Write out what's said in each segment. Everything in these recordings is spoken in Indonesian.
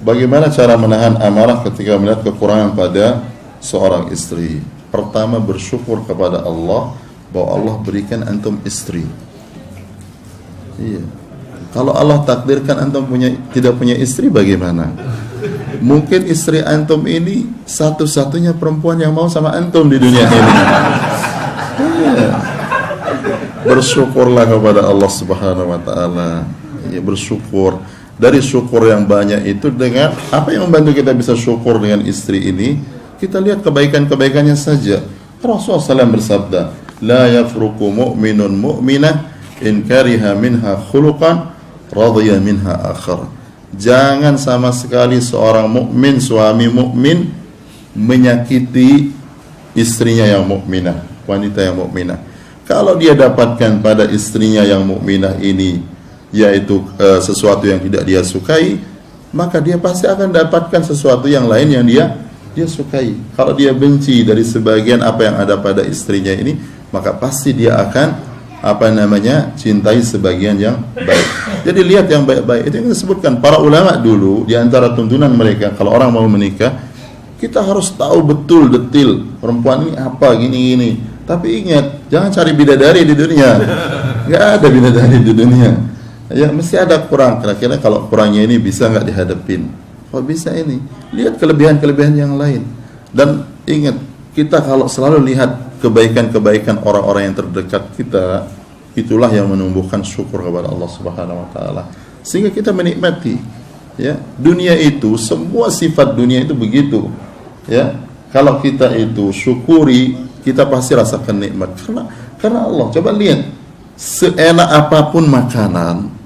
Bagaimana cara menahan amarah ketika melihat kekurangan pada seorang istri? Pertama, bersyukur kepada Allah bahwa Allah berikan antum istri. Iya. Kalau Allah takdirkan antum tidak punya istri, bagaimana? Mungkin istri antum ini satu-satunya perempuan yang mau sama antum di dunia ini. Iya. Bersyukurlah kepada Allah Subhanahu wa taala. Ya, bersyukur. Dari syukur yang banyak itu, dengan apa yang membantu kita bisa syukur dengan istri ini, kita lihat kebaikan-kebaikannya saja. Rasulullah SAW bersabda, la yafruqu mu'minun mu'minah in kariha minha khuluqan radhiya minha akhar. Jangan sama sekali seorang mukmin, suami mukmin, menyakiti istrinya yang mukminah, wanita yang mukminah. Kalau dia dapatkan pada istrinya yang mukminah ini yaitu sesuatu yang tidak dia sukai, maka dia pasti akan dapatkan sesuatu yang lain yang dia sukai. Kalau dia benci dari sebagian apa yang ada pada istrinya ini, maka pasti dia akan cintai sebagian yang baik. Jadi lihat yang baik-baik. Itu yang kita sebutkan para ulama dulu, di antara tuntunan mereka kalau orang mau menikah, kita harus tahu betul detil perempuan ini apa, gini-gini. Tapi ingat, jangan cari bidadari di dunia. Nggak ada bidadari di dunia. Ya, mesti ada kurang. Kira-kira kalau kurangnya ini bisa nggak dihadapin? Kalau bisa ini, lihat kelebihan-kelebihan yang lain. Dan ingat, kita kalau selalu lihat kebaikan-kebaikan orang-orang yang terdekat kita, itulah yang menumbuhkan syukur kepada Allah Subhanahu wa taala. Sehingga kita menikmati, ya, dunia itu, semua sifat dunia itu begitu. Ya, kalau kita itu syukuri, kita pasti rasakan nikmat. Karena Allah, coba lihat, seenak apapun makanan,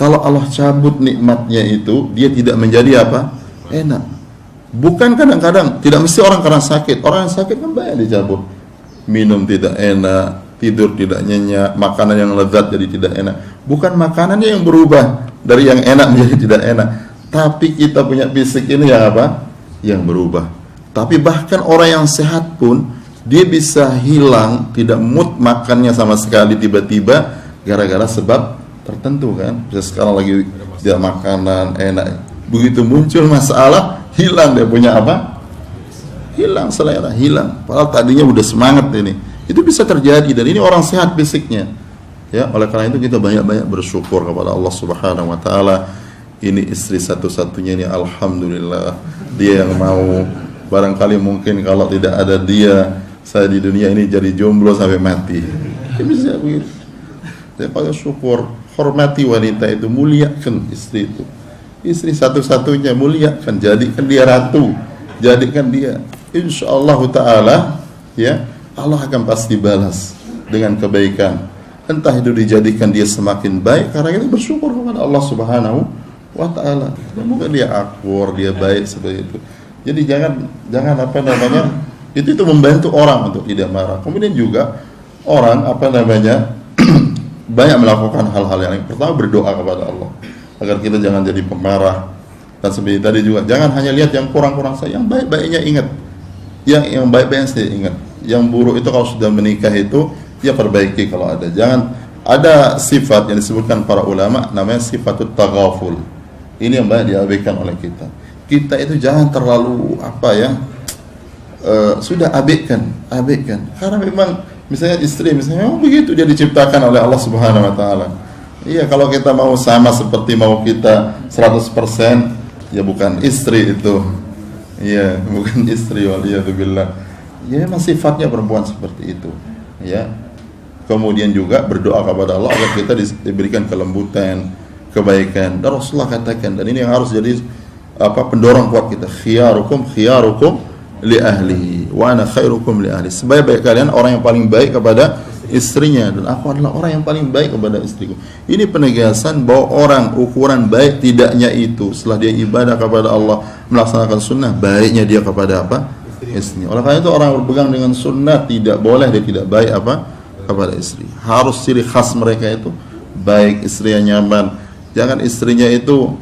kalau Allah cabut nikmatnya itu, dia tidak menjadi apa? Enak. Bukan kadang-kadang, tidak mesti orang karena sakit. Orang yang sakit kan banyak dicabut. Minum tidak enak, tidur tidak nyenyak, makanan yang lezat jadi tidak enak. Bukan makanannya yang berubah dari yang enak menjadi tidak enak, tapi kita punya fisik ini yang apa? Yang berubah. Tapi bahkan orang yang sehat pun, dia bisa hilang, tidak mood makannya sama sekali tiba-tiba gara-gara sebab tertentu kan. Bisa sekarang lagi dia makanan enak, begitu muncul masalah, hilang dia punya apa? Hilang selera, hilang. Padahal tadinya udah semangat ini. Itu bisa terjadi dan ini orang sehat fisiknya. Ya, oleh karena itu kita banyak-banyak bersyukur kepada Allah Subhanahu wa taala. Ini istri satu-satunya ini, alhamdulillah. Dia yang mau. Barangkali mungkin kalau tidak ada dia, saya di dunia ini jadi jomblo sampai mati. Bisa begitu. Saya pakai syukur, hormati wanita itu, muliakan istri itu. Istri satu-satunya, muliakan, jadikan dia ratu, jadikan dia. Insyaallah taala, ya, Allah akan pasti balas dengan kebaikan. Entah itu dijadikan dia semakin baik karena kita bersyukur kepada Allah Subhanahu wa taala. Semoga dia akur, dia baik seperti itu. Jadi jangan itu membantu orang untuk tidak marah. Kemudian juga orang banyak melakukan hal-hal yang lain. Pertama, berdoa kepada Allah agar kita jangan jadi pemarah. Dan seperti tadi juga, jangan hanya lihat yang kurang-kurang saja, yang baik-baiknya ingat. Yang baik-baiknya saya ingat. Yang buruk itu kalau sudah menikah itu ya perbaiki kalau ada. Jangan ada sifat yang disebutkan para ulama namanya sifatut taghaful. Ini yang banyak diabaikan oleh kita. Kita itu jangan terlalu sudah abaikan. Karena memang misalnya istri begitu dia diciptakan oleh Allah Subhanahu wa taala. Iya, kalau kita mau sama seperti mau kita 100%, ya bukan istri itu. Iya, bukan istri, waliyadzubillah. Ya, memang sifatnya perempuan seperti itu. Ya. Kemudian juga berdoa kepada Allah agar kita diberikan kelembutan, kebaikan. Dan Rasulullah katakan, dan ini yang harus jadi pendorong kuat kita, khiyarukum li ahlihi wa ana khairukum li ahli. Sebaik-baik kalian orang yang paling baik kepada istrinya, dan aku adalah orang yang paling baik kepada istriku. Ini penegasan bahwa orang ukuran baik tidaknya itu setelah dia ibadah kepada Allah, melaksanakan sunnah, baiknya dia kepada apa? Istrinya. Oleh karena itu orang berpegang dengan sunnah tidak boleh dia tidak baik kepada istri. Harus ciri khas mereka itu baik, istrinya nyaman. Jangan istrinya itu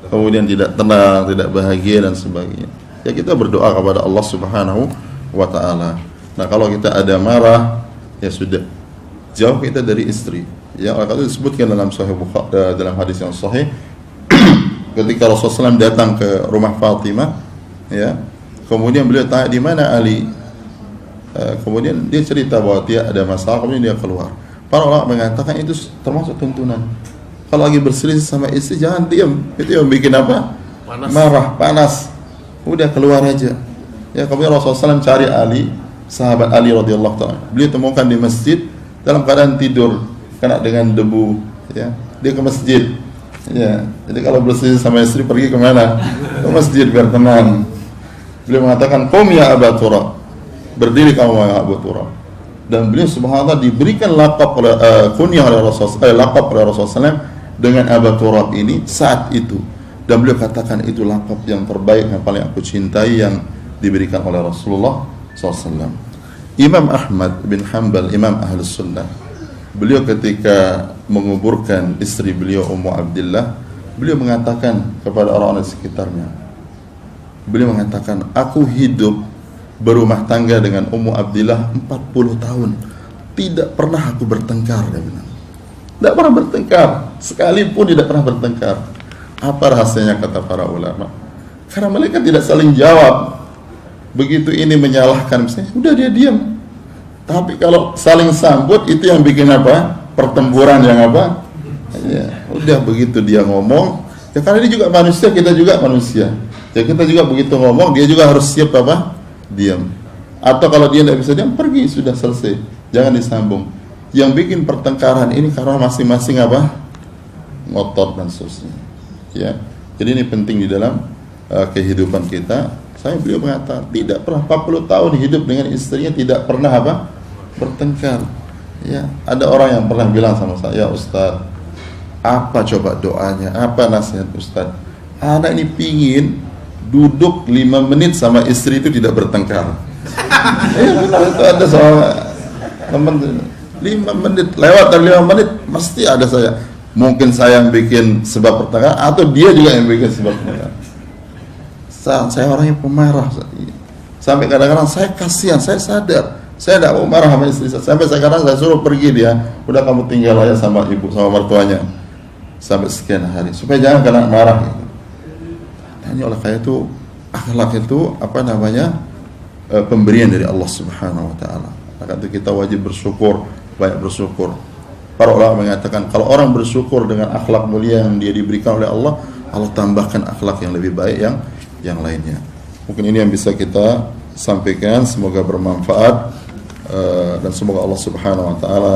kemudian tidak tenang, tidak bahagia dan sebagainya. Ya, kita berdoa kepada Allah Subhanahu wa taala. Nah, kalau kita ada marah, ya sudah, jauh kita dari istri. Ya, oleh karena itu disebutkan dalam Sahih Bukhari, dalam hadis yang sahih, ketika Rasulullah SAW datang ke rumah Fatimah, ya, kemudian beliau tanya di mana Ali. Kemudian dia cerita bahwa dia ada masalah, kemudian dia keluar. Para ulama mengatakan itu termasuk tuntunan. Kalau lagi berselisih sama istri jangan diam, itu yang bikin apa? Marah, panas. Udah keluar aja. Ya, kemudian Rasulullah SAW cari Ali, sahabat Ali radhiyallahu taala. Beliau temukan di masjid dalam keadaan tidur, kena dengan debu. Ya, dia ke masjid. Ya, jadi kalau berselisih sama istri pergi kemana? Ke masjid biar tenang. Beliau mengatakan, "Qum ya Aba Turab." Berdiri kamu ya Abu Turab. Dan beliau subhanallah diberikan laqab oleh kunyah oleh Rasulullah, laqab oleh Rasulullah SAW dengan Abu Turab ini saat itu. Dan beliau katakan itu laqab yang terbaik yang paling aku cintai yang diberikan oleh Rasulullah SAW. Imam Ahmad bin Hanbal, Imam Ahlus Sunnah, beliau ketika menguburkan istri beliau Ummu Abdillah, beliau mengatakan kepada orang-orang di sekitarnya, beliau mengatakan, aku hidup berumah tangga dengan Ummu Abdillah 40 tahun, tidak pernah aku bertengkar. Dia bilang, tidak pernah bertengkar, sekalipun tidak pernah bertengkar. Apa rahasianya kata para ulama? Karena mereka tidak saling jawab. Begitu ini menyalahkan, misalnya, udah dia diam. Tapi kalau saling sambut itu yang bikin apa? Pertempuran yang apa? Ya, udah begitu dia ngomong, ya karena dia juga manusia, kita juga manusia. Ya kita juga begitu ngomong, dia juga harus siap apa? Diam. Atau kalau dia tidak bisa diam, pergi, sudah selesai. Jangan disambung. Yang bikin pertengkaran ini karena masing-masing apa? Ngotot dan seterusnya. Ya. Jadi ini penting di dalam kehidupan kita. Saya beliau mengatakan tidak pernah 40 tahun hidup dengan istrinya tidak pernah apa? Bertengkar. Ya, ada orang yang pernah bilang sama saya, Ustaz, apa coba doanya? Apa nasihat Ustaz? Anak ini pingin duduk 5 menit sama istri itu tidak bertengkar. Ya benar, itu ada sama teman 5 menit, lewat dari 5 menit mesti ada saya. Mungkin saya yang bikin sebab pertengkaran atau dia juga yang bikin sebab pertengkaran. Saya orangnya pemarah. Sampai kadang-kadang saya kasihan, saya sadar saya tidak mau marah sama istri saya. Sampai kadang saya suruh pergi dia, udah kamu tinggal aja sama ibu, sama mertuanya sampai sekian hari, supaya jangan kena marah. Hanya oleh karena itu akhlak itu apa namanya pemberian dari Allah Subhanahu Wa Taala. Maka itu kita wajib bersyukur, banyak bersyukur. Para ulama mengatakan kalau orang bersyukur dengan akhlak mulia yang dia diberikan oleh Allah, Allah tambahkan akhlak yang lebih baik yang lainnya. Mungkin ini yang bisa kita sampaikan, semoga bermanfaat dan semoga Allah Subhanahu Wa Taala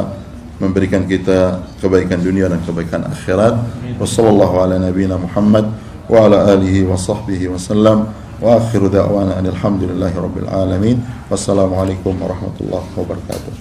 memberikan kita kebaikan dunia dan kebaikan akhirat. Wassallallahu ala nabiyyina Muhammad wa ala alihi wa sahbihi wasallam wa akhiru da'wana alhamdulillahi rabbil alamin. Wassalamualaikum warahmatullahi wabarakatuh.